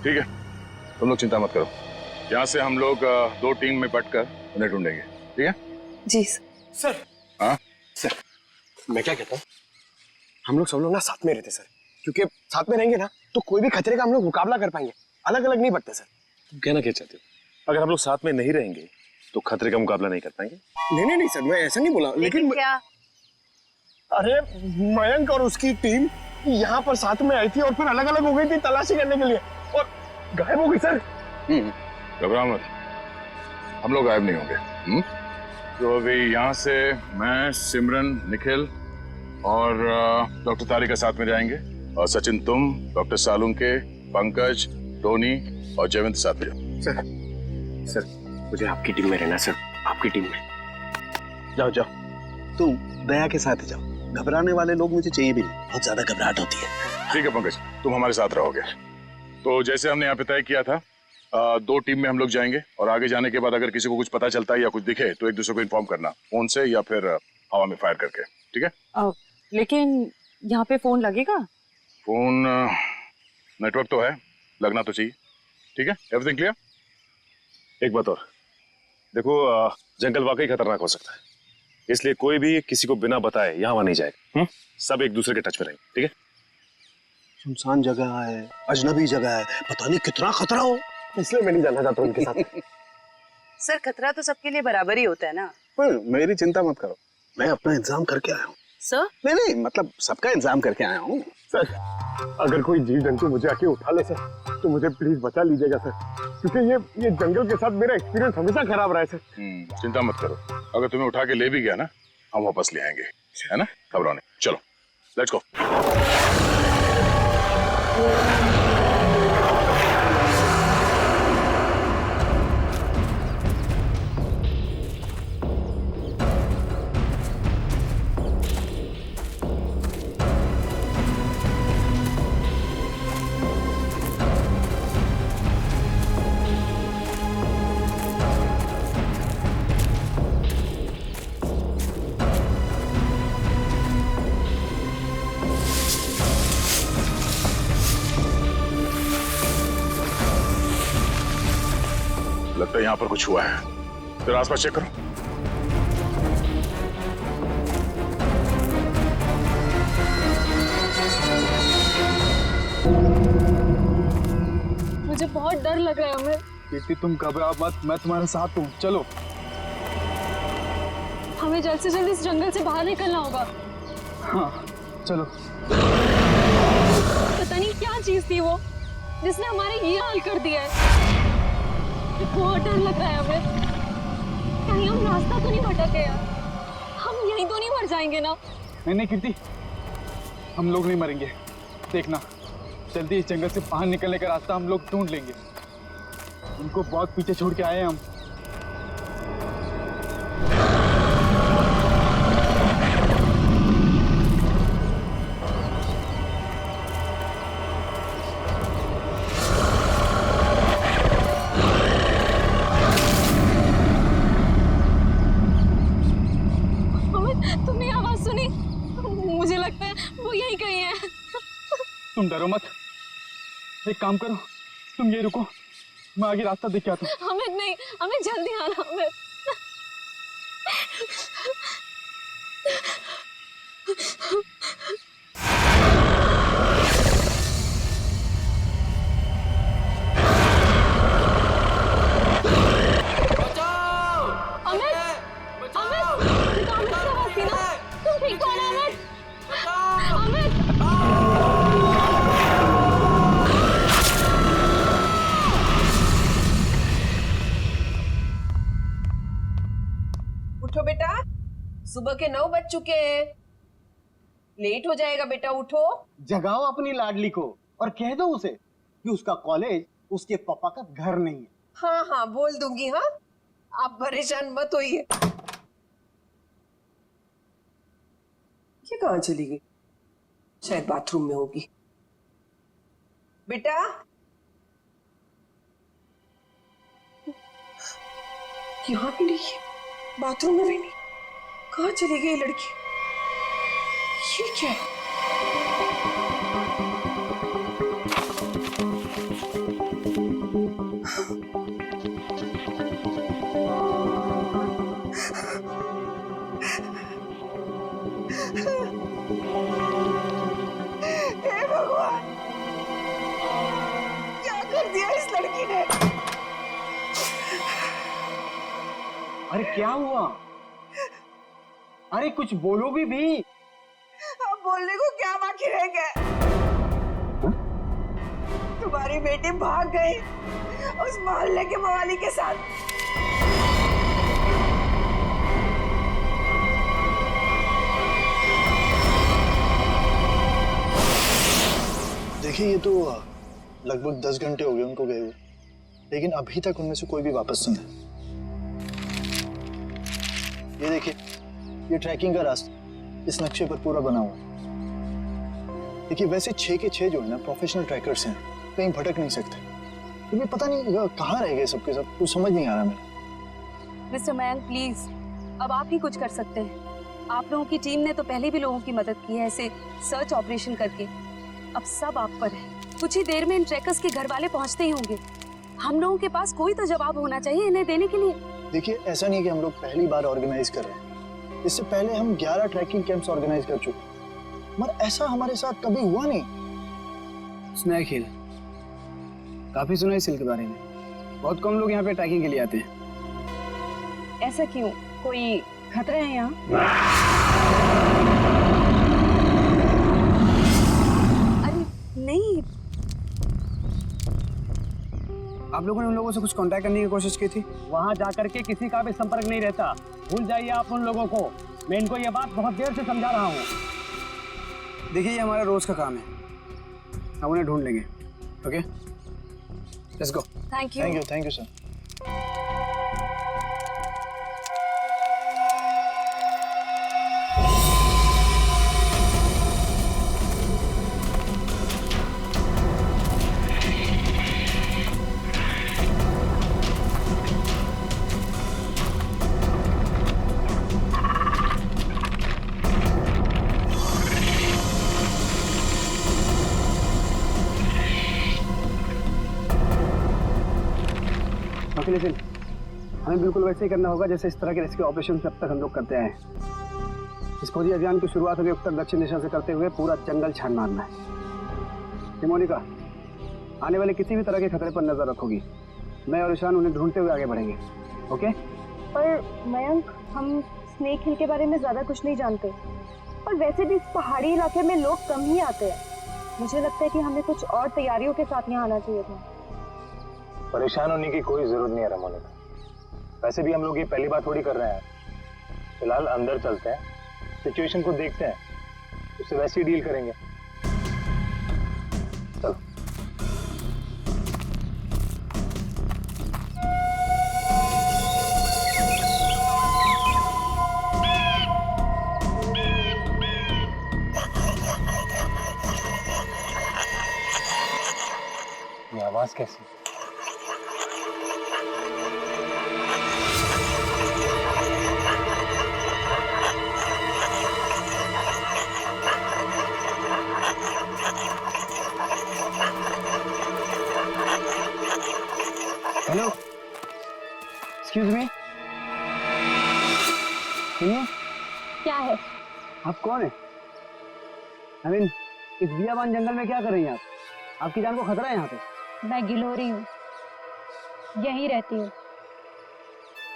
ठीक है, तुम लोग चिंता मत करो। यहाँ से हम लोग 2 टीम में बंटकर उन्हें ढूंढेंगे। ठीक है जी सर। हाँ सर, मैं क्या कहता हूँ, हम लोग सब लोग ना साथ में रहते सर, क्योंकि साथ में रहेंगे ना तो कोई भी खतरे का हम लोग मुकाबला कर पाएंगे। अलग अलग नहीं बढ़ते सर। तुम कहना क्या चाहते हो? अगर हम लोग साथ में नहीं रहेंगे तो खतरे का मुकाबला नहीं कर पाएंगे। नहीं सर, मैं ऐसा नहीं बोला, लेकिन क्या? अरे मयंक और उसकी टीम यहाँ पर साथ में आई थी और फिर अलग अलग हो गई थी तलाशी करने के लिए और गायब हो गई सर। घबराओ मत, हम लोग गायब नहीं होंगे। तो अभी यहाँ से मैं, सिमरन, निखिल और डॉक्टर तारिका साथ में जाएंगे, और सचिन तुम, डॉक्टर सालुंके, पंकज, टोनी और जयवंत साथ में जाओ। सर मुझे आपकी टीम में रहना सर, आपकी टीम में। जाओ जाओ, तुम दया के साथ ही जाओ। घबराने वाले लोग मुझे चाहिए भी नहीं, बहुत ज्यादा घबराहट होती है। ठीक है पंकज, तुम हमारे साथ रहोगे। तो जैसे हमने यहाँ पे तय किया था, 2 टीम में हम लोग जाएंगे, और आगे जाने के बाद अगर किसी को कुछ पता चलता है या कुछ दिखे तो एक दूसरे को इन्फॉर्म करना, फोन से या फिर हवा में फायर करके। ठीक है? लेकिन यहाँ पे फोन लगेगा? फोन नेटवर्क तो है, लगना तो चाहिए। ठीक है, एवरीथिंग क्लियर? एक बात और देखो, जंगल वाकई खतरनाक हो सकता है, इसलिए कोई भी किसी को बिना बताए यहाँ वहां नहीं जाएगा। सब एक दूसरे के टच में रहेंगे। ठीक है? सुनसान जगह है, अजनबी जगह है, पता नहीं कितना खतरा हो, इसलिए मैं नहीं जाना चाहता उनके साथ। सर खतरा तो सबके लिए बराबर ही होता है ना। पर मेरी चिंता मत करो, मैं अपना इंतजाम करके आया हूँ। सर? नहीं, मतलब सबका इंतजाम करके आया हूँ। सर अगर कोई जीव जंतु मुझे आके उठा ले सर तो मुझे प्लीज बचा लीजिएगा सर, क्योंकि ये जंगल के साथ मेरा एक्सपीरियंस हमेशा खराब रहा है सर। चिंता मत करो, अगर तुम्हें उठा के ले भी गया ना, हम वापस ले आएंगे, है ना? घबराओ नहीं, चलो लेट्स गो। लगता है यहाँ पर कुछ हुआ है, फिर आसपास चेक करो। मुझे बहुत डर लग रहा है हमें। कीर्ति तुम घबराओ मत, मैं तुम्हारे साथ हूँ, चलो। हमें जल्द से जल्द इस जंगल से बाहर निकलना होगा। हाँ चलो। पता नहीं क्या चीज थी वो जिसने हमारे ये हाल कर दिया है। बहुत डर लग रहा है हमें, कहीं हम रास्ता तो नहीं भटक गए यार, हम यहीं तो नहीं मर जाएंगे ना? नहीं कीर्ति, हम लोग नहीं मरेंगे, देखना जल्दी इस जंगल से बाहर निकलने का रास्ता हम लोग ढूंढ लेंगे। उनको बहुत पीछे छोड़ के आए हैं हम। तुमने आवाज सुनी? मुझे लगता है वो यहीं कहीं है। तुम डरो मत, एक काम करो, तुम ये रुको, मैं आगे रास्ता देख के आता हूँ। हमें नहीं, हमें जल्दी आना। हमें उठो बेटा, सुबह के 9 बज चुके हैं, लेट हो जाएगा बेटा, उठो। जगाओ अपनी लाडली को और कह दो उसे कि उसका कॉलेज उसके पापा का घर नहीं है। हाँ हाँ बोल दूंगी। हाँ आप परेशान मत होइए। ये कहाँ चली गई? शायद बाथरूम में होगी। बेटा यहाँ भी नहीं है, बाथरूम में भी नहीं, कहाँ चली गई लड़की? ये क्या है? लड़की ने। अरे क्या हुआ? अरे कुछ बोलो भी। अब बोलने को क्या बाकी रह गया? तुम्हारी बेटी भाग गई उस मोहल्ले के मवाली के साथ। देखिए, ये तो लगभग 10 घंटे हो गए उनको गए हुए, लेकिन अभी तक उनमें से कोई भी वापस नहीं आया। ये देखिए, ये ट्रैकिंग का रास्ता इस नक्शे पर पूरा बना हुआ है। देखिए, वैसे 6 के 6 जो है ना प्रोफेशनल ट्रैकर्स हैं, कहीं भटक नहीं सकते। लेकिन पता नहीं कहाँ रह गए सबके सब, कुछ समझ नहीं आ रहा मेरा। मिस्टर मयंक प्लीज, अब आप ही कुछ कर सकते हैं। आप लोगों की टीम ने तो पहले भी लोगों की मदद की है ऐसे सर्च ऑपरेशन करके। अब सब आप पर है। कुछ ही देर में इन ट्रैकर्स के घर वाले पहुंचते ही होंगे। हम लोगों के पास कोई तो जवाब होना चाहिए इन्हें देने के लिए। देखिए, ऐसा नहीं है कि हम लोग पहली बार ऑर्गेनाइज कर रहे हैं। इससे पहले हम 11 ट्रैकिंग कैंप्स ऑर्गेनाइज कर चुके, मगर ऐसा हमारे साथ कभी हुआ नहीं। स्नैक हिल, काफी सुना इस हिल के बारे में। बहुत कम लोग यहाँ पे ट्रैकिंग के लिए आते हैं। ऐसा क्यों? कोई खतरा है यहाँ? अरे नहीं। आप लोगों ने उन लोगों से कुछ कांटेक्ट करने की कोशिश की थी? वहां जाकर के किसी का भी संपर्क नहीं रहता। भूल जाइए आप उन लोगों को। मैं इनको ये बात बहुत देर से समझा रहा हूँ। देखिए, ये हमारा रोज का काम है, हम उन्हें ढूंढ लेंगे। Okay, let's go. Thank you. Thank you sir. लेकिन हमें बिल्कुल वैसे ही करना होगा जैसे इस तरह के रेस्क्यू ऑपरेशन अब तक हम लोग करते आए हैं। इस खोजी अभियान की शुरुआत हमें उत्तर दक्षिण दिशा से करते हुए पूरा जंगल छान मारना है। मोनिका, आने वाले किसी भी तरह के खतरे पर नजर रखोगी। मैं और ईशान उन्हें ढूंढते हुए आगे बढ़ेंगे। ओके? पर मयंक, हम स्नेक हिल के बारे में ज्यादा कुछ नहीं जानते, और वैसे भी इस पहाड़ी इलाके में लोग कम ही आते हैं। मुझे लगता है कि हमें कुछ और तैयारियों के साथ यहाँ आना चाहिए था। परेशान होने की कोई जरूरत नहीं है रमोनिका। वैसे भी हम लोग ये पहली बार थोड़ी कर रहे हैं। फिलहाल अंदर चलते हैं, सिचुएशन को देखते हैं, उससे वैसे ही डील करेंगे। चलो। ये आवाज कैसी? हेलो, एक्सक्यूज मी, सुनिए। क्या है? आप कौन है? I mean, इस बियाबान जंगल में क्या कर रही हैं आप? आपकी जान को खतरा है यहाँ पे। मैं गिलोरी हूँ, यहीं रहती हूँ।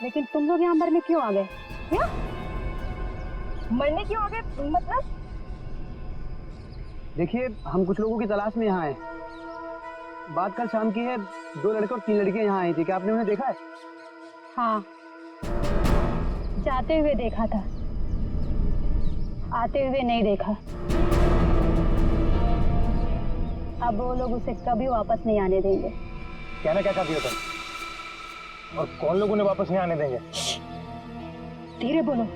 लेकिन तुम लोग यहाँ मरने क्यों आ गए? क्या मरने क्यों आ गए? मतलब? देखिए, हम कुछ लोगों की तलाश में यहाँ आए। बात कल शाम की है, 2 लड़के और 3 लड़कियां यहाँ आई थी। क्या आपने उन्हें देखा है? हाँ, जाते हुए देखा था, आते हुए नहीं देखा। अब वो लोग उसे कभी वापस नहीं आने देंगे। कहना क्या चाहती हो तुम? और कौन लोग उन्हें वापस नहीं आने देंगे? धीरे बोलो,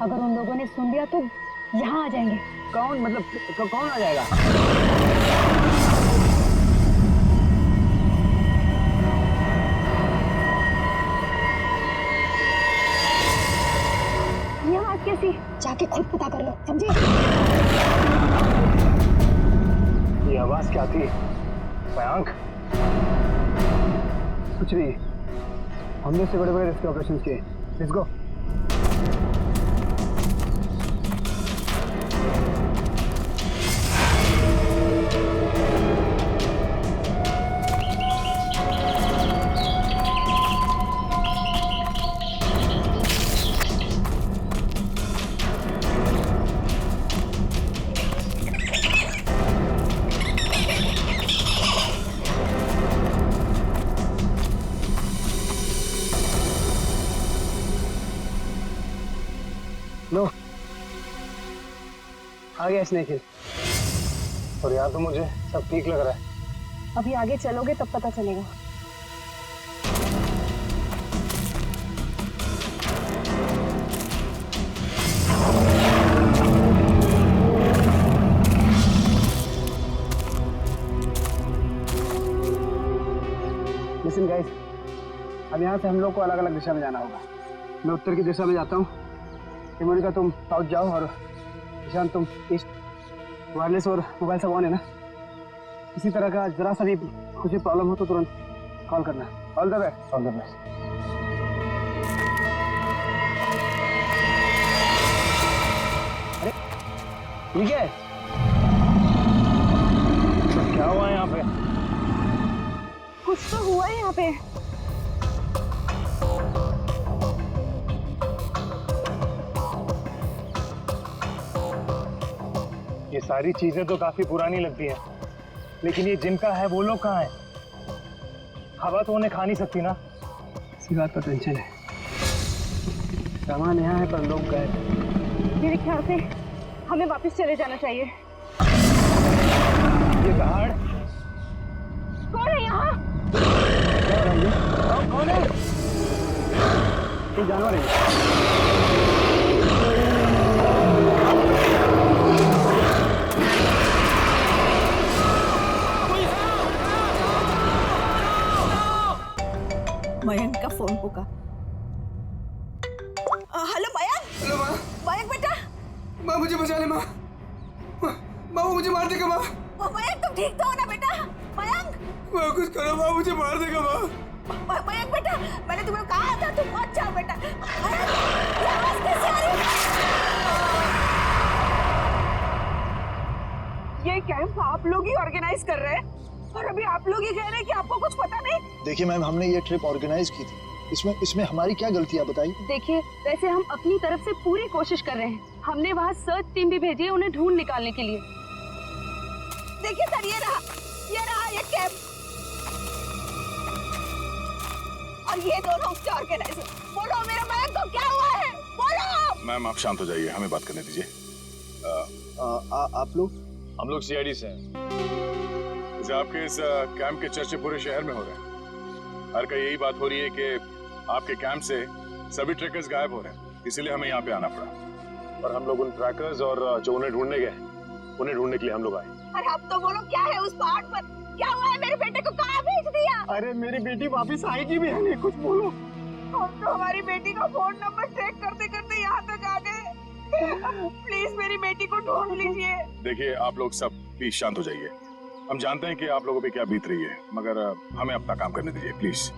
अगर उन लोगों ने सुन लिया तो यहाँ आ जाएंगे। कौन? मतलब कौन आ जाएगा? कैसी? जाके खुद पता कर लो, समझे? ये आवाज क्या थी? मयंक? कुछ नहीं, हमने से बड़े-बड़े रेस्क्यू ऑपरेशन किए। Let's go. आ गया स्नेक हिल। और यहाँ तो मुझे सब ठीक लग रहा है। अभी आगे चलोगे तब पता चलेगा। लिसन गाइस, अब यहाँ से हम लोग को अलग अलग दिशा में जाना होगा। मैं उत्तर की दिशा में जाता हूँ, मोनिका तुम साउथ जाओ और ईशान तुम ईस्ट। वायरलेस और मोबाइल सब ऑन है ना? किसी तरह का जरा सा भी कुछ भी प्रॉब्लम हो तो तुरंत कॉल करना। All the best. All the best. ठीक है, तो क्या हुआ यहाँ पे? कुछ तो हुआ है यहाँ पे। ये सारी चीजें तो काफी पुरानी लगती हैं, लेकिन ये जिनका है वो लोग कहाँ हैं? हवा तो उन्हें खा नहीं सकती ना। इसी बात पर टेंशन है। सामान यहाँ है पर लोग गए। मेरे ख्याल से हमें वापस चले जाना चाहिए। ये पहाड़ कौन है यहाँ? कौन है? ये जानवर है। मयंक का फोन होगा। हेलो मयंक। हेलो माँ। मयंक बेटा। माँ मुझे बचा ले माँ। माँ वो मुझे मार देगा माँ। मयंक तुम ठीक तो हो ना बेटा? मयंक। माँ कुछ करो माँ, मुझे मार देगा माँ। मयंक बेटा, मैंने तुम्हें कहा था तुम मत जाओ बेटा। मयंक, ये आवाज कैसे आ रही है? ये कैंप आप लोग ही ऑर्गेनाइज कर रहे हैं और अभी आप लोग ही कह रहे हैं कि आपको कुछ पता नहीं। देखिए मैम, हमने ये ट्रिप ऑर्गेनाइज की थी, इसमें हमारी क्या गलती है बताइए। देखिए, वैसे हम अपनी तरफ से पूरी कोशिश कर रहे हैं। हमने वहाँ सर्च टीम भी भेजी है उन्हें ढूंढ निकालने के लिए। देखिए सर, ये रहा ये कैंप और ये दोनों उसके ऑर्गेनाइजर। बोलो मेरे मयंक को क्या हुआ है, बोलो। मैम आप शांत हो जाइए, हमें बात करने दीजिए। आप लोग? हम लोग सीआईडी से हैं। जैसे आपके इस कैंप के चर्चे पूरे शहर में हो रहे हैं। हर कहीं यही बात हो रही है कि आपके कैंप से सभी ट्रैकर्स गायब हो रहे हैं, इसीलिए हमें यहाँ पे आना पड़ा। और हम लोग उन ट्रैकर्स और जो उन्हें ढूंढने गए, उन्हें ढूंढने के लिए हम लोग आए। अरे अब तो बोलो, क्या है उस पहाड़ पर? क्या हुआ है? मेरे बेटे को कहाँ भेज दिया? अरे मेरी बेटी वापस आएगी भी है नहीं, कुछ बोलो। हम तो हमारी बेटी का फोन नंबर ट्रैक करते करते यहाँ तक आ गए। प्लीज मेरी बेटी को ढूंढ लीजिए। देखिए आप लोग सब प्लीज शांत हो जाइए। हम जानते हैं कि आप लोगों पे क्या बीत रही है, मगर हमें अपना काम करने दीजिए प्लीज।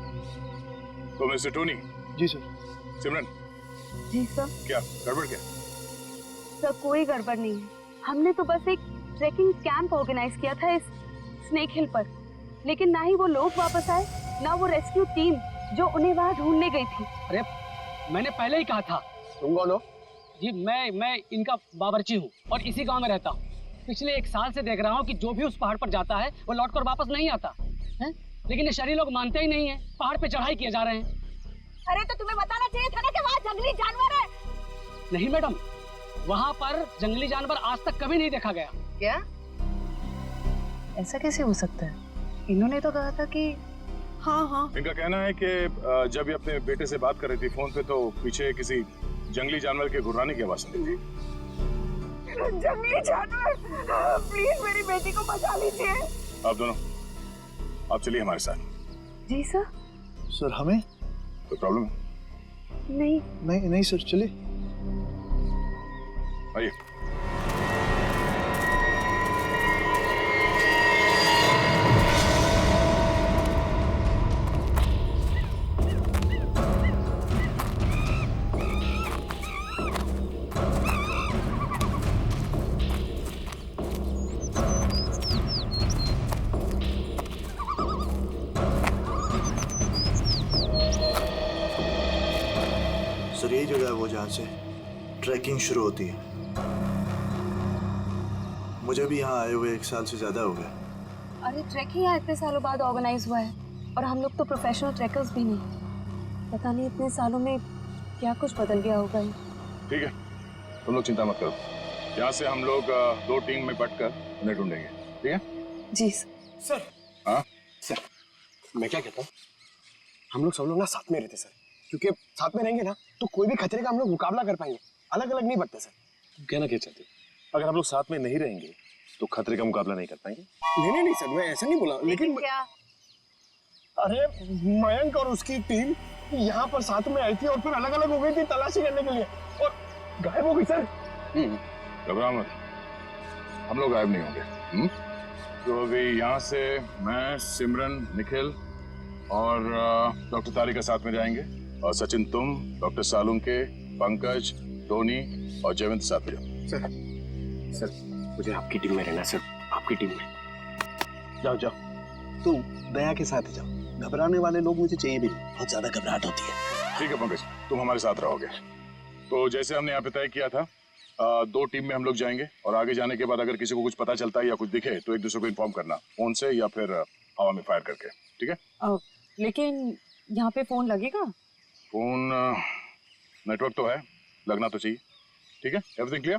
तो मिस्टर टोनी। जी सर। सिमरन। जी सर। क्या गड़बड़ क्या? सर कोई गड़बड़ नहीं है। हमने तो बस एक ट्रैकिंग कैंप ऑर्गेनाइज किया था इस स्नेक हिल पर, लेकिन ना ही वो लोग वापस आए, ना वो रेस्क्यू टीम जो उन्हें वहाँ ढूंढने गई थी। अरे मैंने पहले ही कहा था। तुम कौन हो? जी मैं इनका बावर्ची हूँ और इसी गांव में रहता हूँ। पिछले 1 साल से देख रहा हूँ कि जो भी उस पहाड़ पर जाता है वो लौटकर वापस नहीं आता है, लेकिन ये शहरी लोग मानते ही नहीं है। पहाड़ पे चढ़ाई किए जा रहे हैं। अरे तो तुम्हें बताना चाहिए था ना कि वहाँ जंगली जानवर है। नहीं मैडम, वहाँ पर जंगली जानवर आज तक कभी नहीं देखा गया। क्या? ऐसा कैसे हो सकता है? इन्होंने तो कहा था कि हाँ। इनका कहना है कि जब ये अपने बेटे से बात कर रही थी फोन पे तो पीछे किसी जंगली जानवर के गुर्राने की आवाज सुनी थी। जंगली जानवर, प्लीज मेरी बेटी को बचा लीजिए। आप दोनों आप चलिए हमारे साथ। जी सर। सर हमें? कोई प्रॉब्लम है? नहीं सर, चलिए। आइए। सर यही जगह है वो जहाँ से ट्रैकिंग शुरू होती है। मुझे भी यहाँ आए हुए 1 साल से ज्यादा हो गया। अरे ट्रैकिंग यहाँ इतने सालों बाद ऑर्गेनाइज हुआ है और हम लोग तो प्रोफेशनल ट्रैकर्स भी नहीं। पता नहीं इतने सालों में क्या कुछ बदल गया होगा। ठीक है, तुम लोग चिंता मत करो, यहाँ से हम लोग 2 टीम में बंटकर उन्हें ढूंढेंगे, ठीक है? जी सर हाँ? सर मैं क्या कहता हूँ, हम लोग सब लोग ना साथ में रहते सर, क्योंकि साथ में रहेंगे ना तो कोई भी खतरे का हम लोग मुकाबला कर पाएंगे, अलग अलग नहीं बढ़ते सर। तुम कहना क्या चाहते हो? अगर हम लोग साथ में नहीं रहेंगे तो खतरे का मुकाबला नहीं कर पाएंगे? नहीं सर, मैं ऐसा नहीं बोला, लेकिन क्या? अरे मयंक और उसकी टीम यहाँ पर साथ में आई थी और फिर अलग अलग हो गई थी तलाशी करने के लिए और गायब हो गई सर। घबराओ मत, हम लोग गायब नहीं होंगे। तो अभी यहाँ से मैं, सिमरन, निखिल और डॉक्टर तारिका साथ में जाएंगे, और सचिन तुम, डॉक्टर सालुंके, पंकज, टोनी और जयवंत साथ में जाओ। सर मुझे आपकी टीम में रहना सर, आपकी टीम में। जाओ तुम दया के साथ ही जाओ, घबराने वाले लोग मुझे चाहिए भी नहीं, बहुत ज्यादा घबराहट होती है। ठीक है पंकज, तुम हमारे साथ रहोगे। तो जैसे हमने यहाँ पे तय किया था, 2 टीम में हम लोग जाएंगे, और आगे जाने के बाद अगर किसी को कुछ पता चलता है या कुछ दिखे तो एक दूसरे को इन्फॉर्म करना, फोन से या फिर हवा में फायर करके, ठीक है? लेकिन यहाँ पे फोन लगेगा? फोन नेटवर्क तो है, लगना तो चाहिए, ठीक है? Everything clear?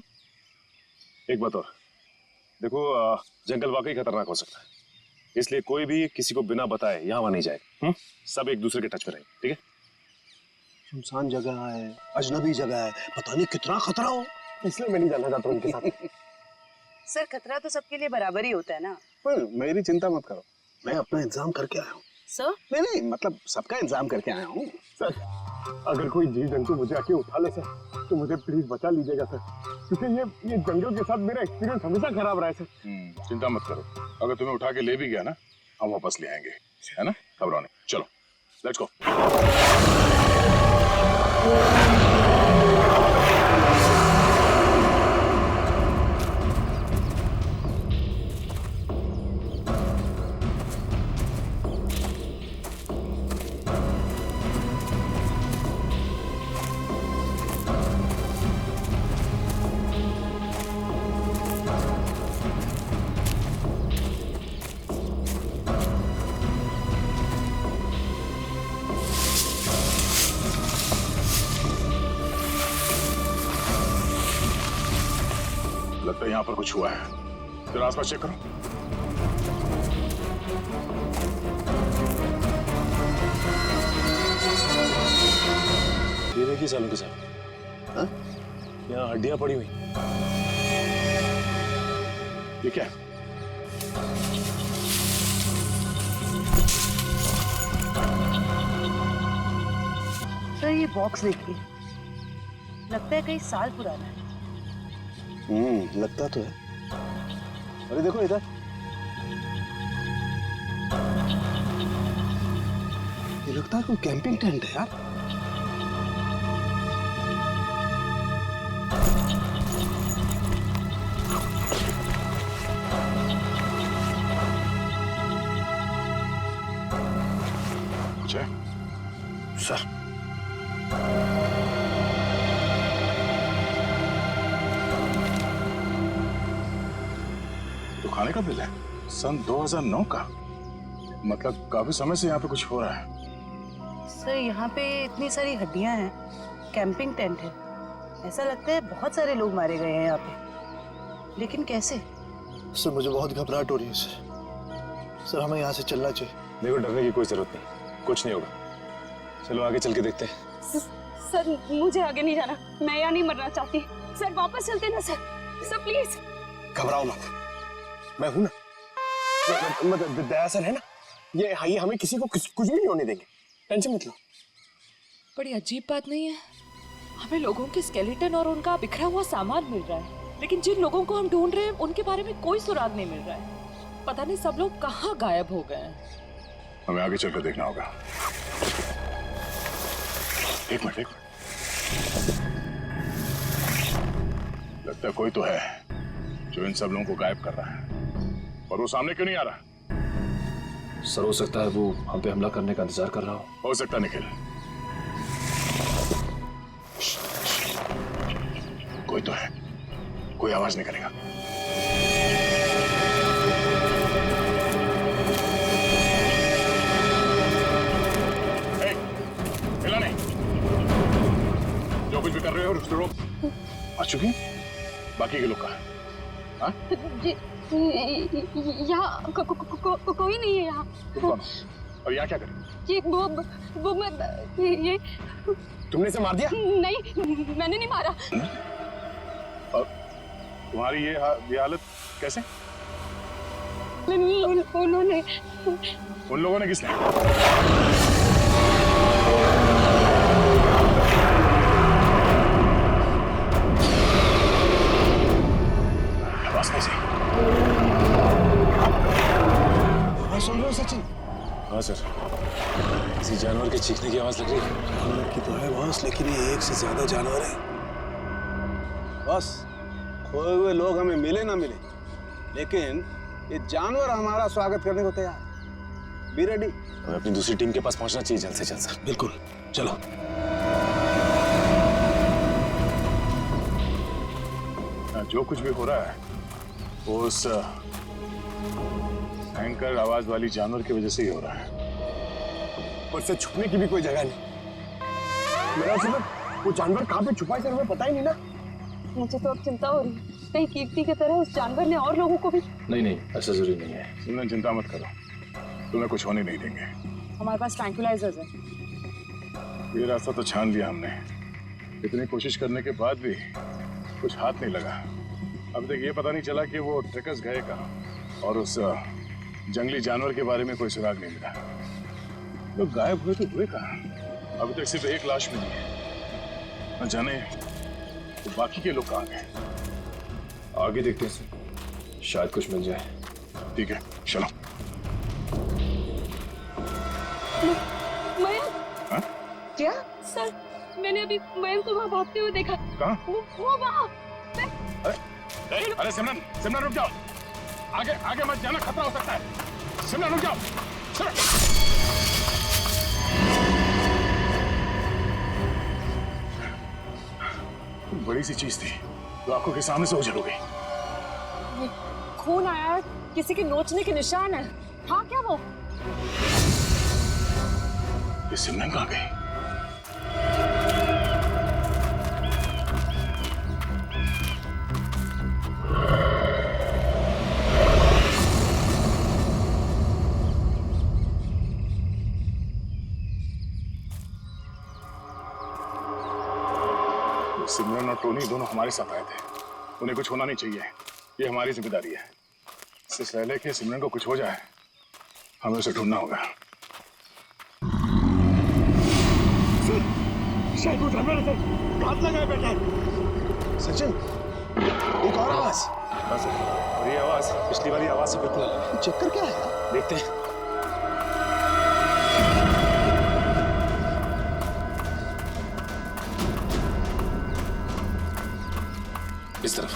एक बात और, देखो जंगल वाकई खतरनाक हो सकता है, इसलिए कोई भी किसी को बिना बताए यहाँ वहाँ नहीं जाएगा। सब एक दूसरे के टच में रहेंगे, ठीक है? सुनसान जगह है, अजनबी जगह है, पता नहीं कितना खतरा हो, इसलिए मैं नहीं जाना चाहता उनके साथ। सर खतरा तो सबके लिए बराबर ही होता है ना। पर मेरी चिंता मत करो, मैं अपना इंतजाम करके आया हूँ। सर नहीं मतलब सबका इंतजाम करके आया हूँ सर। अगर कोई जीव जंतु मुझे आके उठा ले सर तो मुझे प्लीज बचा लीजिएगा सर, क्योंकि ये जंगल के साथ मेरा एक्सपीरियंस हमेशा खराब रहा है सर। चिंता मत करो, अगर तुम्हें उठा के ले भी गया ना, हम वापस ले आएंगे, है ना? घबराओ नहीं, चलो लेट्स गो। लगता है यहाँ पर कुछ हुआ है, फिर आसपास चेक करो। ये देखिए सालों के साथ, हाँ? यहाँ हड्डियां पड़ी हुई। ये क्या है? सर ये बॉक्स देखिए, लगता है कई साल पुराना है। लगता तो है। अरे देखो इधर, ये लगता है कोई कैंपिंग टेंट है यार। कुछ है? सर तो खाने का बिल है, सन 2009 का, मतलब काफी समय से यहाँ पे कुछ हो रहा है। सर यहाँ पे इतनी सारी हड्डियां हैं, कैंपिंग टेंट है, ऐसा लगता है बहुत सारे लोग मारे गए हैं यहाँ पे, लेकिन कैसे? सर मुझे बहुत घबराहट हो रही है सर हमें यहाँ से चलना चाहिए। देखो डरने की कोई जरूरत नहीं, कुछ नहीं होगा, चलो आगे चल के देखते हैं। सर मुझे आगे नहीं जाना, मैं यहाँ नहीं मरना चाहती। सर वापस चलते ना सर, सर प्लीज। घबराओ मत, मैं हूं ना, मतलब दया सर है ना, ये हमें किसी को कुछ भी नहीं होने देंगे, टेंशन मत लो। बड़ी अजीब बात नहीं है, हमें लोगों के स्केलेटन और उनका बिखरा हुआ सामान मिल रहा है, लेकिन जिन लोगों को हम ढूंढ रहे हैं उनके बारे में कोई सुराग नहीं मिल रहा है। पता नहीं सब लोग कहाँ गायब हो गए हैं। हमें आगे चलकर देखना होगा। एक मिनट, लगता है कोई तो है जो इन सब लोगों को गायब कर रहा है, और वो सामने क्यों नहीं आ रहा? सर हो सकता है वो हम पे हमला करने का इंतजार कर रहा हो सकता निखिल, कोई तो है, कोई आवाज नहीं करेगा। हिला नहीं, जो कुछ भी कर रहे हो रुक। आ चुकी? बाकी के लोग कहाँ? हाँ? यहाँ कोई नहीं है यहाँ। तुम कौन हो? और यहाँ क्या करें? ये वो मैं ये तुमने इसे मार दिया? नहीं, मैंने नहीं मारा। और तुम्हारी ये हालत कैसे? उन्होंने उन लोगों ने किसने? आवाज कैसी? हाँ सुन रहे हो सचिन? हाँ सर, किसी जानवर के चीखने की आवाज लग रही है। जानवर की तो है बॉस, लेकिन ये एक से ज्यादा जानवर है। बस खोए हुए लोग हमें मिले ना मिले, लेकिन ये जानवर हमारा स्वागत करने को तैयार। Be ready. हमें अपनी दूसरी टीम के पास पहुंचना चाहिए जल्द से जल्द सर। बिल्कुल, चलो। जो कुछ भी हो रहा है वो उस भयंकर आवाज वाली जानवर की वजह से ही हो रहा है। और से छुपने की भी कोई जगह नहीं। मेरा मतलब वो जानवर कहाँ पे छुपा है सर, हमें पता ही नहीं ना। मुझे तो अब चिंता हो रही है, कहीं कीर्ति की तरह उस जानवर ने और लोगों को भी। नहीं, ऐसा जरूरी नहीं है। तुमने चिंता मत करो, तुम्हें कुछ होने नहीं देंगे। हमारे पास ट्रैंक्विलाइजर्स है। ये रास्ता तो छान लिया हमने, इतनी कोशिश करने के बाद भी कुछ हाथ नहीं लगा। अब तक ये पता नहीं चला कि वो ट्रैकर्स गए कहाँ, और उस जंगली जानवर के बारे में कोई सुराग नहीं मिला। लोग गायब हुए तो हुए कहाँ? अभी तक सिर्फ एक लाश मिली है, न जाने तो बाकी के लोग कहाँ गए। आगे देखते हैं सर, शायद कुछ मिल जाए। ठीक है, चलो। मयंक। हाँ? क्या? सर, मैंने अभी मयंक को वहाँ भागते हुए देखा। कहाँ? वो वहाँ। अरे सिमरन रुक जाओ, आगे मत जाना, खतरा हो सकता है। सिमरन रुक जाओ। बड़ी सी चीज थी जो आंखों के सामने से ओझल हो गई। खून आया है, किसी के नोचने के निशान है। हाँ क्या वो? ये सिमरन कहाँ गई? सिमरन और टोनी दोनों हमारे साथ आए थे, उन्हें कुछ होना नहीं चाहिए, ये हमारी जिम्मेदारी है। इससे पहले कि सिमरन को कुछ हो जाए, हमें उसे ढूंढना होगा। शायद वो जानवर है, घात लगाए बैठा है। सचिन, एक और आवाज। और ये आवाज पिछली वाली आवाज से बिल्कुल अलग है। चक्कर क्या है यार? देखते हैं। इस तरफ।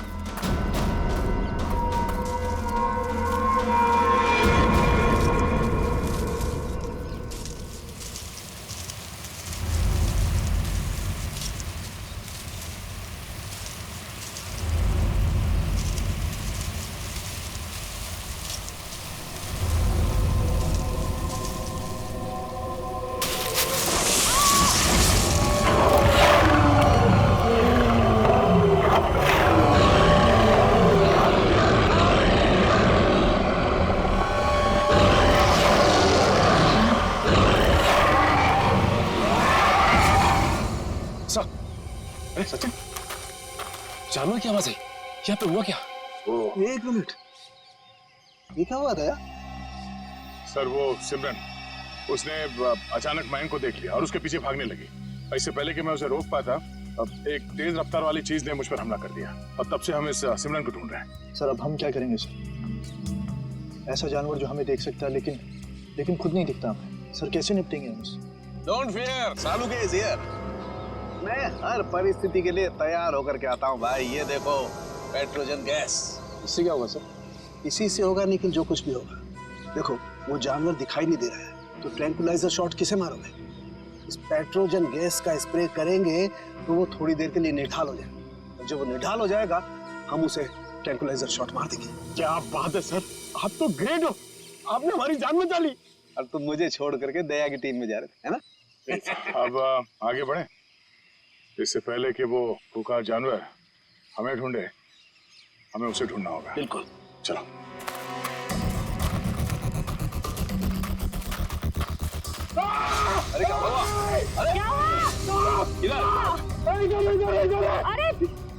अरे सचिन, जानवर की आवाज है, यहाँ पे हुआ क्या? एक मिनट, ये क्या हुआ था यार? सर वो सिमरन, उसने अचानक मयंक को देख लिया और उसके पीछे भागने लगी। इससे पहले कि मैं उसे रोक पाता, अब एक तेज रफ्तार वाली चीज ने मुझ पर हमला कर दिया और तब से हम इस सिमरन को ढूंढ रहे हैं। सर अब हम क्या करेंगे सर? ऐसा जानवर जो हमें देख सकता है लेकिन खुद नहीं दिखता हमें। सर कैसे निपटेंगे हम उससे? Don't fear, Salu is here. मैं हर परिस्थिति के लिए तैयार होकर के आता हूँ भाई। ये देखो, पेट्रोजन गैस। इससे क्या होगा सर? इसी से होगा, लेकिन जो कुछ भी होगा। देखो, वो जानवर दिखाई नहीं दे रहा है, तो ट्रैंक्विलाइजर शॉट किसे मारोगे? इस पेट्रोजन गैस का स्प्रे करेंगे तो वो थोड़ी देर के लिए निढाल हो जाएगा। जब वो निढाल हो जाएगा, हम उसे ट्रैंक्विलाइजर शॉट मार देंगे। क्या बात है सर, आप तो ग्रेट हो, आपने हमारी जान बचा ली। अब तुम मुझे छोड़ करके दया की टीम में जा रहे थे, है ना? अब आगे बढ़े, इससे पहले कि वो भूखा जानवर हमें ढूंढे, हमें उसे ढूंढना होगा। बिल्कुल। चलो। अरे क्या हुआ? अरे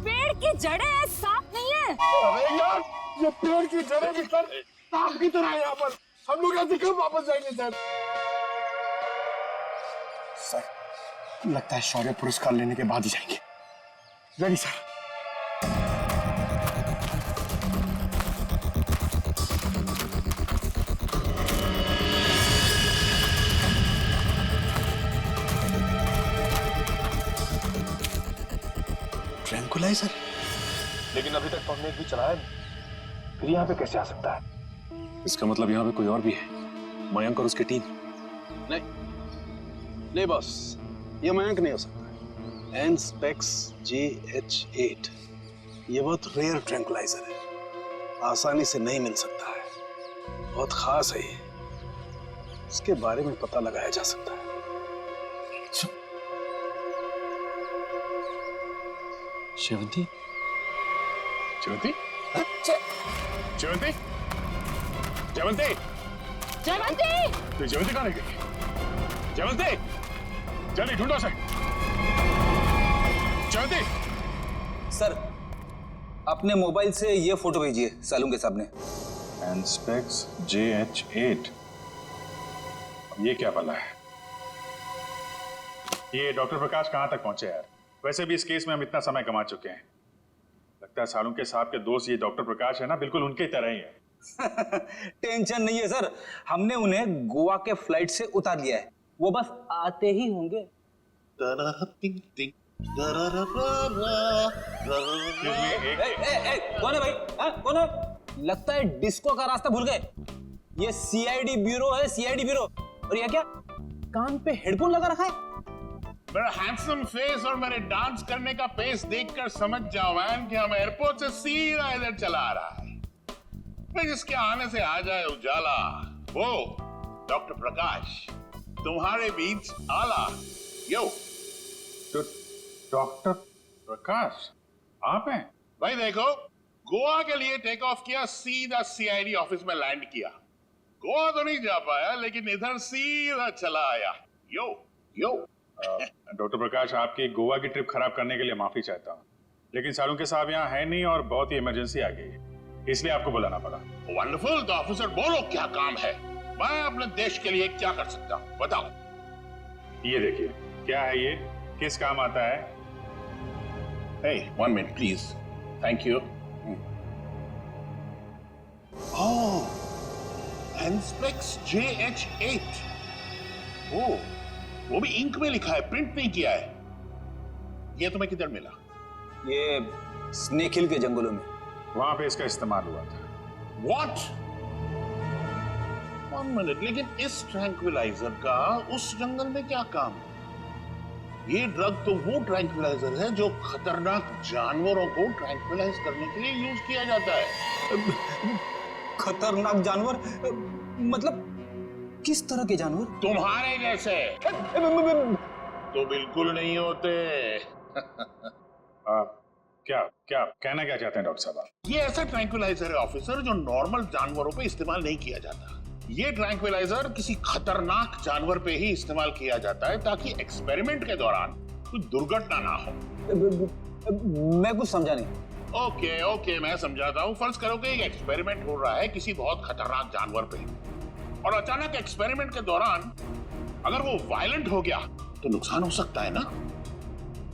पेड़ की जड़ें साफ नहीं है। अरे यार, ये पेड़ की जड़ें भी सर सांप की तरह है यहाँ पर। हम लोग ऐसे कब वापस जाएंगे सर? सर, लगता है शौर्य पुरस्कार लेने के बाद ही जाएंगे। Ready sir. ट्रैंकुलाइजर? लेकिन अभी तक तो हमने एक भी चलाया नहीं, फिर यहाँ पे कैसे आ सकता है? इसका मतलब यहाँ पे कोई और भी है, मयंक और उसकी टीम। नहीं बॉस, ये मयंक नहीं हो सकता। एनस्पेक्स JH8 ये बहुत रेयर ट्रैंकुलाइजर है, आसानी से नहीं मिल सकता है, बहुत खास है ये। इसके बारे में पता लगाया जा सकता है। शेवंती? जयवंती? जयवंती? जयवंती? जयवंती! तो जयवंती कहाँ रह गई? जयवंती! जल्दी ढूंढो उसे। जयवंती! सर, अपने मोबाइल से ये फोटो भेजिए सालून के सामने। एनस्पेक्स JH8। ये क्या बला है? ये डॉक्टर प्रकाश कहाँ तक पहुंचे यार? वैसे भी इस केस में हम इतना समय कमा चुके हैं। लगता है सालुंके साहब के दोस्त ये डॉक्टर प्रकाश है ना, बिल्कुल उनके तरह ही है। टेंशन नहीं है सर, हमने उन्हें गोवा के फ्लाइट से उतार लिया है, वो बस आते ही होंगे। कौन है भाई? कौन है? लगता है डिस्को का रास्ता भूल गए। ये CID ब्यूरो है, CID ब्यूरो। और ये क्या, कान पे हेडफोन लगा रखा है? मेरा हैंडसम फेस और मेरे डांस करने का पेस देखकर समझ जाओ मैन कि हम एयरपोर्ट से सीधा इधर चला आ रहा है। फिर जिसके आने से आ जाए उजाला, वो डॉक्टर प्रकाश तुम्हारे बीच आला। यो तो डॉक्टर प्रकाश आप हैं? भाई देखो, गोवा के लिए टेक ऑफ किया, सीधा CID ऑफिस में लैंड किया। गोवा तो नहीं जा पाया, लेकिन इधर सीधा चला आया। यो यो डॉक्टर प्रकाश, आपकी गोवा की ट्रिप खराब करने के लिए माफी चाहता हूँ, लेकिन सालुंके साहब यहाँ है नहीं और बहुत ही इमरजेंसी आ गई है, इसलिए आपको बुलाना पड़ा। वंडरफुल। तो ऑफिसर बोलो क्या काम है? मैं अपने देश के लिए क्या कर सकता हूँ, बताओ। ये देखिए, क्या है ये, किस काम आता है? Hey, 1 minute please. Thank you. Oh, Anspex JH8. Oh, वो भी इंक में लिखा है, प्रिंट नहीं किया है। ये तुम्हें किधर मिला? ये स्नेक हिल के जंगलों में, वहां पे इसका इस्तेमाल हुआ था। What? 1 minute, लेकिन इस ट्रैंक्विलाइजर का उस जंगल में क्या काम? ये ड्रग तो वो ट्रैंक्विलाइजर है जो खतरनाक जानवरों को ट्रैंक्विलाइज करने के लिए यूज किया जाता है। खतरनाक जानवर? मतलब किस तरह के जानवर? तुम्हारे जैसे तो बिल्कुल नहीं होते। क्या क्या कहना क्या चाहते हैं डॉक्टर साहब? ये ऐसा ट्रैंक्विलाइजर है ऑफिसर जो नॉर्मल जानवरों पे इस्तेमाल नहीं किया जाता। ये ट्रैंक्विलाइजर किसी खतरनाक जानवर पे ही इस्तेमाल किया जाता है ताकि एक्सपेरिमेंट के दौरान कोई दुर्घटना ना हो। मैं कुछ समझा नहीं। ओके ओके, मैं समझाता हूँ। फर्ज करो कि एक एक्सपेरिमेंट हो रहा है किसी बहुत खतरनाक जानवर पे, और अचानक एक्सपेरिमेंट के दौरान अगर वो वायलेंट हो गया तो नुकसान हो सकता है ना।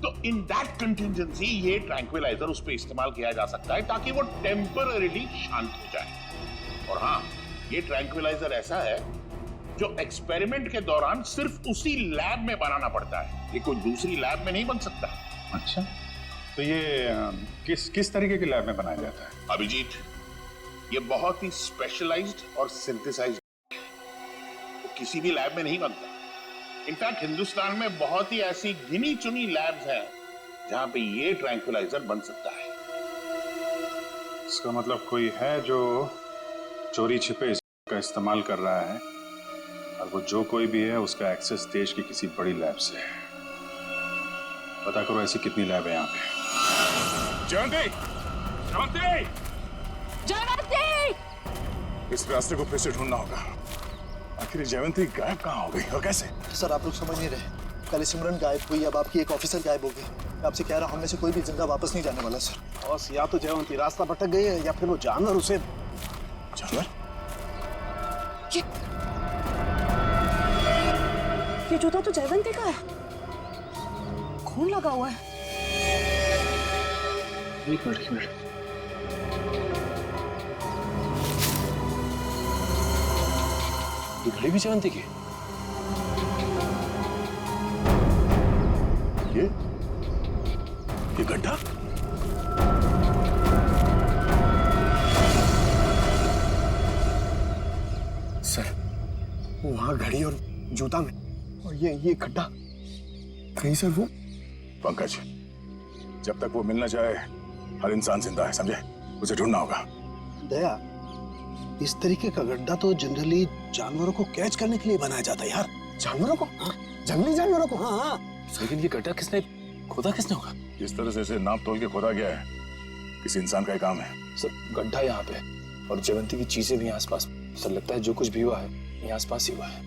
तो इन दैट कंटिजेंसी ये ट्रैंक्विलाइजर उस पे इस्तेमाल किया जा सकता है ताकि वो टेम्पररीली शांत हो जाए। और हाँ, ये ट्रैंक्विलाइजर ऐसा है जो एक्सपेरिमेंट के दौरान सिर्फ उसी लैब में बनाना पड़ता है, ये कोई दूसरी लैब में नहीं बन सकता। अच्छा, तो ये किस तरीके की लैब में बनाया जाता है? अभिजीत, ये बहुत ही स्पेशलाइज्ड और सिंथेसाइज्ड, तो किसी भी लैब में नहीं बनता। इनफैक्ट हिंदुस्तान में बहुत ही ऐसी गिनी चुनी लैब्स हैं जहां पे ये ट्रैंक्विलाइजर बन सकता है। इसका मतलब कोई है जो चोरी छिपे इसका इस्तेमाल कर रहा है, और वो जो कोई भी है उसका एक्सेस देश की किसी बड़ी लैब से है। पता करो ऐसी कितनी लैब है यहाँ पे। जयवंती, जयवंती! इस रास्ते को फिर से ढूंढना होगा। आखिर ये जयवंती गायब कहाँ हो गई और कैसे? सर आप लोग समझ नहीं रहे। कल सिमरन गायब हुई, अब आपकी एक ऑफिसर गायब हो गई। मैं आपसे कह रहा हूँ, हम में से कोई भी जिंदा वापस नहीं जाने वाला सर। बॉस, या तो जयवंती रास्ता भटक गई है या फिर वो जानवर उसे। जानवर? ये जूता तो जयवंती का है, खून लगा हुआ है। एक मिनट। ये घड़ी भी जयवंती की? ये गड्ढा? सर वहां घड़ी और जूता में, और ये गड्ढा कहीं सर वो। पंकज, जब तक वो मिल न जाए हर इंसान जिंदा है, समझे? उसे ढूंढना होगा। दया, इस तरीके का गड्ढा तो जनरली जानवरों को कैच करने के लिए बनाया जाता है यार। जानवरों को? हाँ, जंगली जानवरों को। हाँ। लेकिन ये गड्ढा किसने खोदा होगा? जिस तरह से इसे नाप तोल के खोदा गया है, किसी इंसान का ही काम है। सर गड्ढा यहाँ पे और जयवंती की चीजें भी आसपास। सर लगता है जो कुछ भी हुआ है ये आसपास ही हुआ है।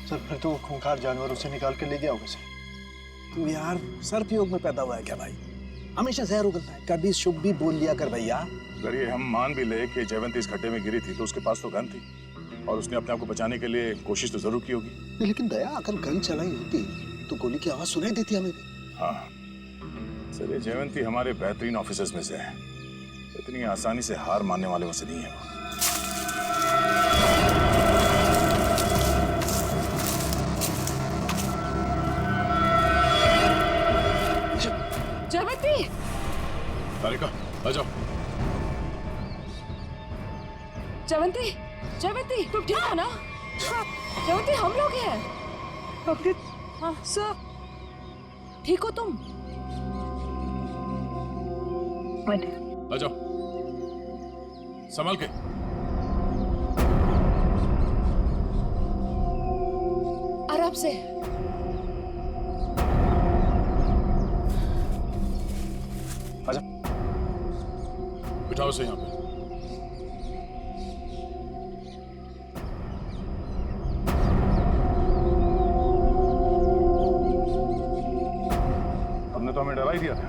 सर फिर तो खूंखार जानवर उसे निकाल के ले गया होगा सर। तू यार सर्पयोग में पैदा हुआ है क्या भाई? हमेशा जहर उगलता है, कभी शुभ भी बोल लिया कर भैया। अगर ये हम मान भी ले कि जयवंती इस गड्ढे में गिरी थी, तो उसके पास तो गन थी और उसने अपने आप को बचाने के लिए कोशिश तो जरूर की होगी। लेकिन दया, अगर गन चलाई होती तो गोली की आवाज सुनाई देती हमें भी। हाँ सर, ये जयवंती हमारे बेहतरीन ऑफिसर्स में से है, इतनी आसानी से हार मानने वाले में से नहीं है वो। जयवंती! तारिका, आ जाओ। जयवंती, जयवंती, तुम ठीक हो ना? जयवंती, हम लोग हैं। हाँ सर, ठीक हो तुम? आ जाओ, संभाल के। आराम से। आजा, बिठाओ से यहाँ पे। हमने तो हमें डरा ही दिया था।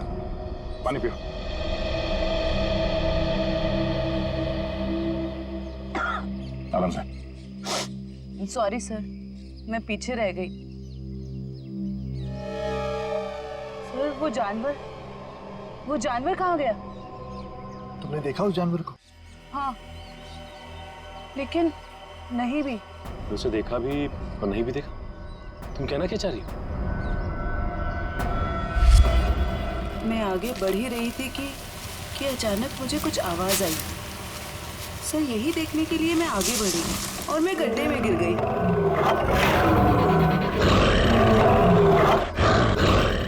पानी पियो। आराम से। सॉरी सर, मैं पीछे रह गई। सर वो जानवर कहाँ गया? तुमने देखा उस जानवर को? हाँ, लेकिन नहीं भी। उसे देखा भी और नहीं भी देखा। तुम कहना क्या चाह रही हो? मैं आगे बढ़ ही रही थी कि अचानक मुझे कुछ आवाज आई। सर यही देखने के लिए मैं आगे बढ़ी और मैं गड्ढे में गिर गई।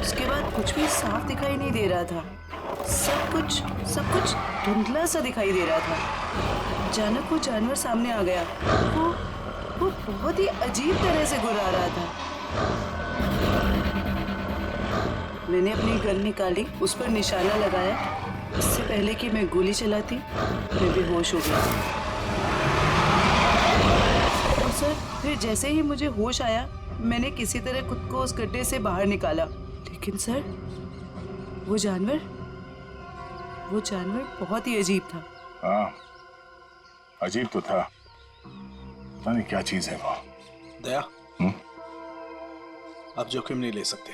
उसके बाद कुछ भी साफ दिखाई नहीं दे रहा था। सब कुछ धुंधला सा दिखाई दे रहा था। अचानक वो जानवर सामने आ गया। वो बहुत ही अजीब तरह से गुर्रा रहा था। मैंने अपनी गन निकाली, उस पर निशाना लगाया। इससे पहले कि मैं गोली चलाती, मैं बेहोश हो गया। और सर फिर जैसे ही मुझे होश आया, मैंने किसी तरह खुद को उस गड्ढे से बाहर निकाला। लेकिन सर वो जानवर बहुत ही अजीब था। हाँ, अजीब तो था। पता नहीं क्या चीज है वो। दया, अब जोखिम नहीं ले सकते।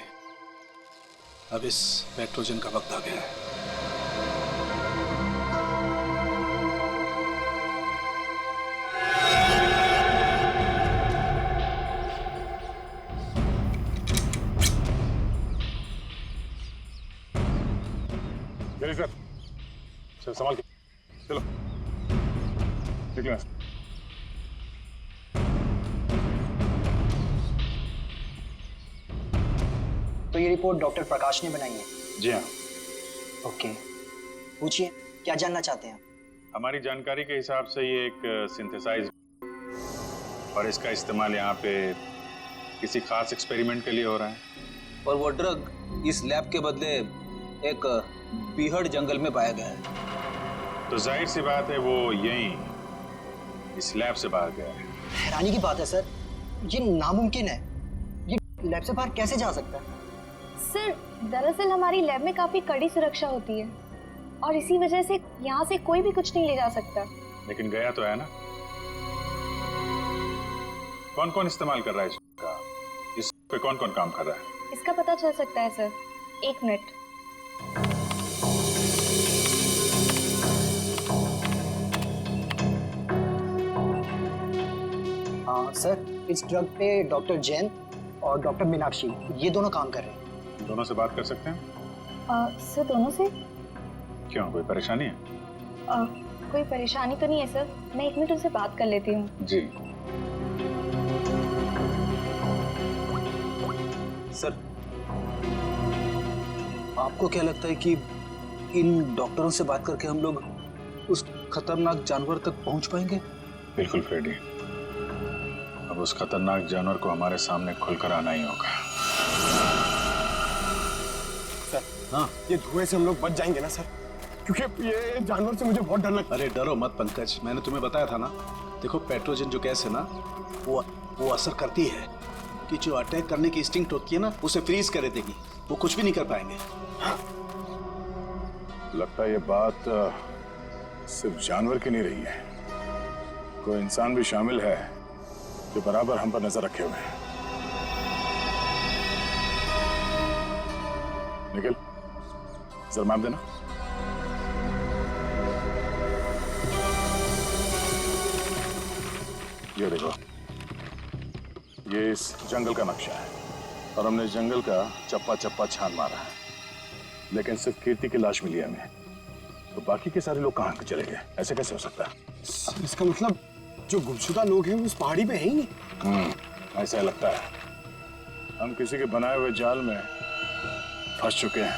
अब इस नाइट्रोजन का वक्त आ गया है। चल संभाल के, चलो निकलो। तो ये रिपोर्ट डॉक्टर प्रकाश ने बनाई है? जी हाँ। ओके, पूछिए क्या जानना चाहते हैं? हमारी जानकारी के हिसाब से ये एक सिंथेसाइज और इसका इस्तेमाल यहाँ पे किसी खास एक्सपेरिमेंट के लिए हो रहा है। और वो ड्रग इस लैब के बदले एक बीहड़ जंगल में पाया गया है। तो जाहिर सी बात है वो यहीं इस लैब से बाहर गया है। हैरानी की बात है सर, ये नामुमकिन है। ये लैब से बाहर कैसे जा सकता है? सर दरअसल हमारी लैब में काफी कड़ी सुरक्षा होती है और इसी वजह से यहाँ से कोई भी कुछ नहीं ले जा सकता। लेकिन गया तो है ना? कौन कौन इस्तेमाल कर रहा है इसका? इस पे कौन कौन काम कर रहा है? इसका पता चल सकता है सर, 1 मिनट। सर इस ड्रग पे डॉक्टर जैन और डॉक्टर मीनाक्षी ये दोनों काम कर रहे हैं। दोनों से बात कर सकते हैं? सर दोनों से? क्यों, कोई परेशानी है? कोई परेशानी तो नहीं है सर, मैं 1 मिनट उनसे बात कर लेती हूँ। जी। सर आपको क्या लगता है कि इन डॉक्टरों से बात करके हम लोग उस खतरनाक जानवर तक पहुंच पाएंगे? बिल्कुल फ्रेडी, अब उस खतरनाक जानवर को हमारे सामने खुलकर आना ही होगा। सर हाँ, ये धुएं से हम लोग बच जाएंगे ना सर? क्योंकि ये जानवर से मुझे बहुत डर लगता है। अरे डरो मत पंकज, मैंने तुम्हें बताया था ना। देखो पेट्रोजन जो गैस है ना, वो असर करती है कि जो अटैक करने की इंस्टिंक्ट होती है ना, उसे फ्रीज कर देगी, वो कुछ भी नहीं कर पाएंगे। लगता है ये बात सिर्फ जानवर की नहीं रही है, कोई इंसान भी शामिल है जो बराबर हम पर नजर रखे हुए हैं। निखिल, जरा मैप देना। ये देखो, ये इस जंगल का नक्शा है और हमने जंगल का चप्पा चप्पा छान मारा है, लेकिन सिर्फ कीर्ति की लाश मिली हमें। तो बाकी के सारे लोग कहाँ चले गए? ऐसे कैसे हो सकता है? इसका मतलब जो गुमशुदा लोग हैं वो उस पहाड़ी पे हैं ही नहीं। ऐसा लगता है हम किसी के बनाए हुए जाल में फंस चुके हैं।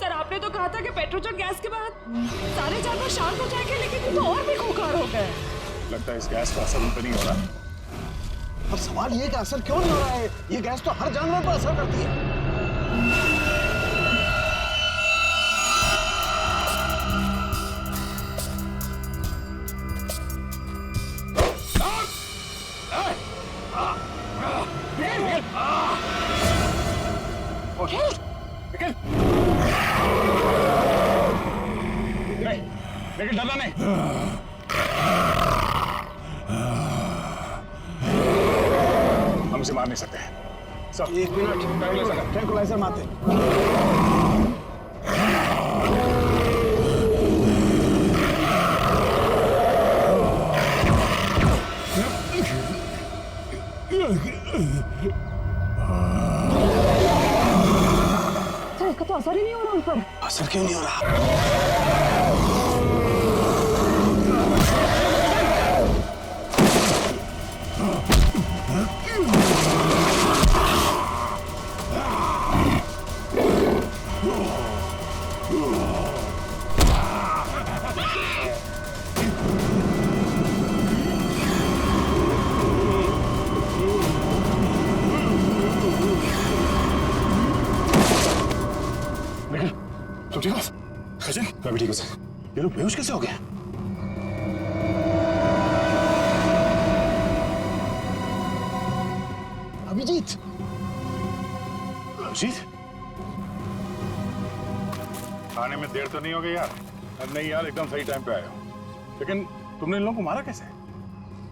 सर आपने तो कहा था कि पेट्रोजन गैस के बाद सारे जानवर शांत हो जाएंगे, लेकिन ये तो और भी खूंखार हो गए। लगता है इस गैस का असर उन पर नहीं हो रहा। अब सवाल ये कि असर क्यों नहीं हो रहा है? ये गैस तो हर जानवर पर असर करती है। लेकिन डरना नहीं। हम इसे मार नहीं सकते। सब 1 मिनट, ट्रैंकुलाइजर मारते। सर इसका तो असर ही नहीं हो रहा उन पर। असर क्यों नहीं हो रहा? तुम ठीक हो? सचिन, मैं भी ठीक हूँ सर। ये लोग बेहोश कैसे हो गए? अभिजीत, अभिजीत, आने में देर तो नहीं हो गई यार? नहीं यार, एकदम सही टाइम पे आए हो। लेकिन तुमने इन लोगों को मारा कैसे?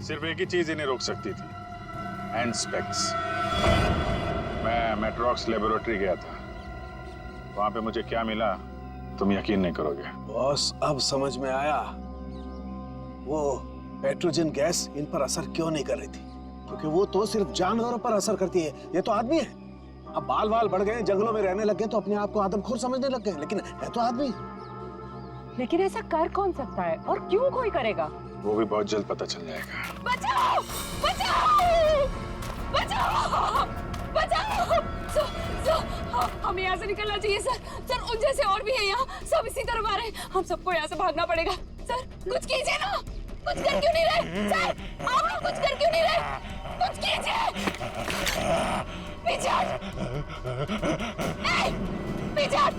सिर्फ एक ही चीज इन्हें रोक सकती थी, हैंड स्पेक्स। मैं मेट्रॉक्स लेबोरेटरी गया था, वहां पे मुझे क्या मिला तुम यकीन नहीं करोगे। बॉस अब समझ में आया वो पेट्रोजन गैस इन पर असर क्यों नहीं कर रही थी। क्योंकि वो तो सिर्फ जानवरों पर असर करती है, ये तो आदमी है। अब बाल बाल बढ़ गए, जंगलों में रहने लग गए तो अपने आप को आदमखोर समझने लग गए, लेकिन है तो आदमी। लेकिन ऐसा कर कौन सकता है और क्यों कोई करेगा? वो भी बहुत जल्द पता चल जाएगा। बचाओ! बचाओ! बचाओ! बचाओ! हमें यहाँ से निकलना चाहिए सर। सर उन जैसे और भी हैं यहाँ, सब इसी तरफ आ रहे हैं। हम सबको यहाँ से भागना पड़ेगा। सर कुछ कीजिए ना, कुछ कर क्यों नहीं रहे? सर आप लोग कुछ कर क्यों नहीं रहे? कुछ कीजिए। पीछे पीछे हट।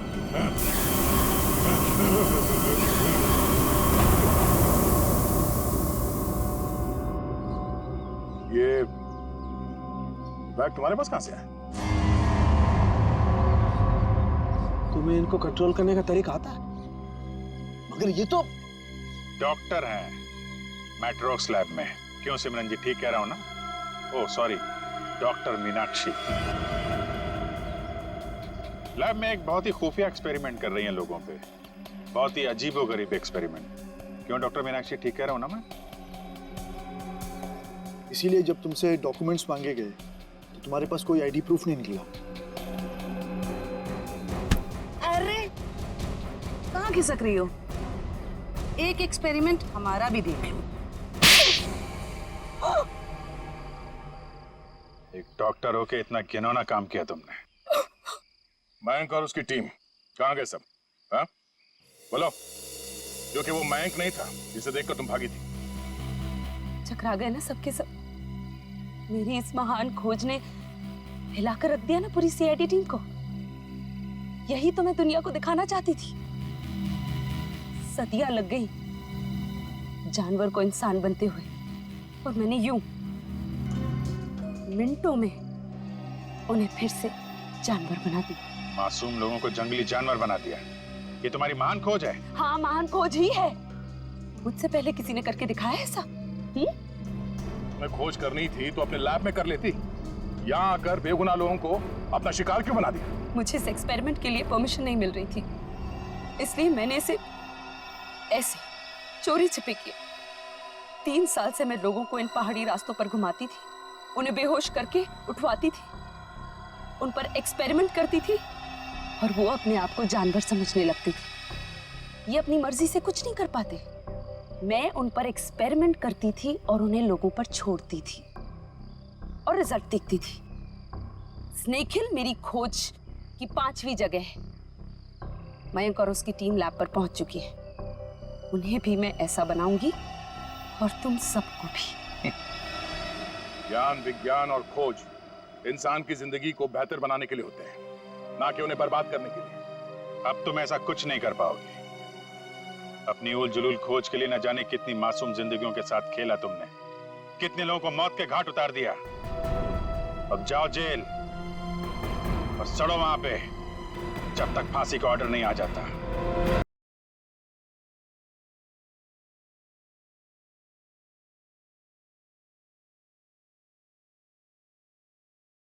ये बैग तुम्हारे पास कहां से आया? तुम्हें इनको कंट्रोल करने का तरीका आता है? मगर ये तो डॉक्टर हैं मैट्रोक्स लैब में। क्यों सिमरन जी, ठीक कह रहा हूं ना? Oh sorry, doctor Meenakshi. Lab में एक बहुत ही खुफिया एक्सपेरिमेंट कर रही हैं लोगों पे, बहुत ही अजीबोगरीब एक्सपेरिमेंट। क्यों डॉक्टर मीनाक्षी, ठीक कह रहा हूं ना मैं? इसीलिए जब तुमसे डॉक्यूमेंट्स मांगे गए तो तुम्हारे पास कोई आईडी प्रूफ नहीं निकला। अरे कहाँ खिसक रही हो? एक एक्सपेरिमेंट हमारा भी देख लो। एक डॉक्टर होके इतना घिनौना काम किया तुमने। मयंक और उसकी टीम कहाँ गए सब? हाँ बोलो, क्योंकि वो मयंक नहीं था जिसे देखकर तुम भागी थी। चकरा गए ना सबके सब। मेरी इस महान खोज ने हिलाकर रख दिया ना पूरी सीआईडी टीम को। यही तो मैं दुनिया को दिखाना चाहती थी। सदियां लग गई जानवर को इंसान बनते हुए, और मैंने यूं मिनटों में उन्हें फिर से जानवर बना दिया। मासूम लोगों को जंगली जानवर बना दिया। ये तुम्हारी महान खोज है? हाँ, महान खोज ही है। मुझसे पहले किसी ने करके दिखाया ऐसा? मैं खोज करनी थी तो अपने लैब में कर लेती। यहाँ आकर बेगुनाह लोगों को अपना शिकार क्यों बना दिया? मुझे इस एक्सपेरिमेंट के लिए परमिशन नहीं मिल रही थी, इसलिए मैंने इसे ऐसे चोरी छिपे किया। 3 साल से मैं लोगों को इन पहाड़ी रास्तों पर घुमाती थी, उन्हें बेहोश करके उठवाती थी, उन पर एक्सपेरिमेंट करती थी, और वो अपने आप को जानवर समझने लगती थी। ये अपनी मर्जी से कुछ नहीं कर पाते। मैं उन पर एक्सपेरिमेंट करती थी और उन्हें लोगों पर छोड़ती थी, और रिजल्ट देखती थी। स्नेक हिल मेरी खोज की 5वीं जगह है। मयंक और उसकी टीम लैब पर पहुंच चुकी है। उन्हें भी मैं ऐसा बनाऊंगी, और तुम सबको भी। ज्ञान, विज्ञान और खोज इंसान की जिंदगी को बेहतर बनाने के लिए होते हैं, ना कि उन्हें बर्बाद करने के लिए। अब तुम ऐसा कुछ नहीं कर पाओगे। अपनी उल जुलूल खोज के लिए न जाने कितनी मासूम जिंदगियों के साथ खेला तुमने, कितने लोगों को मौत के घाट उतार दिया। अब जाओ जेल और सड़ो वहां पे, जब तक फांसी का ऑर्डर नहीं आ जाता।